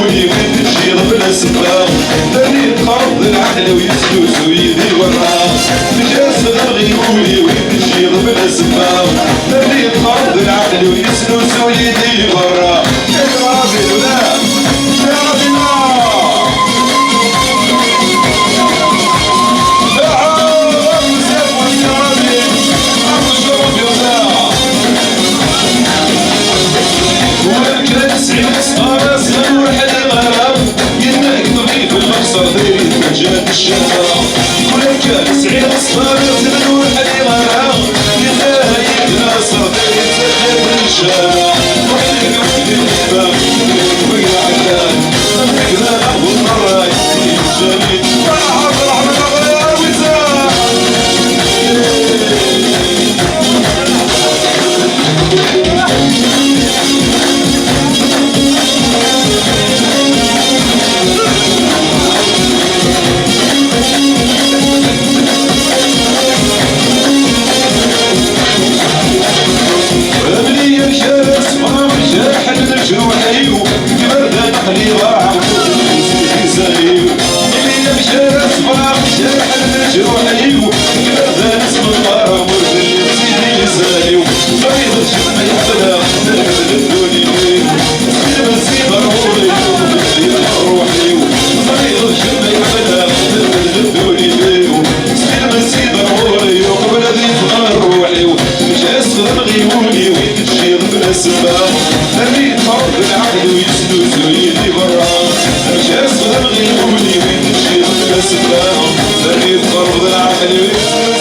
غيولي وين تمشي بلا سباب دري تخرب العقل ويسلوس ويدي وراه مجاسد غيولي وين تمشي بلا سباب دري تخرب العقل ويسلوس ويدي وراه يا رابي ولا يا رابي جات الشهرة كل كان سعيد صفار زمن الحلي غرام يداها يدنا صافي تسجل الشهرة وحدي وحدي الحباب ويا عداد كذا أول مرة يجي الجميل فرحة فرحة يا وزان جروحي وبردان حلي ضاع زاليو اللي مشى صفا شرح جروحي وبردان اسم الله ورد سيدي زاليو فريض الشم يحفلها نرفد الدوني المزيد ضروري روحي فريض الشم يحفلها نرفد الدوني المزيد ضروري وبلدي روحي مش اسفل غيولي ويتشير بالاسباب دري تخرب العقل ويسلوس ويدي برا مش اسفل غيولي ويتشير بالاسباب دري تخرب العقل ويسلوس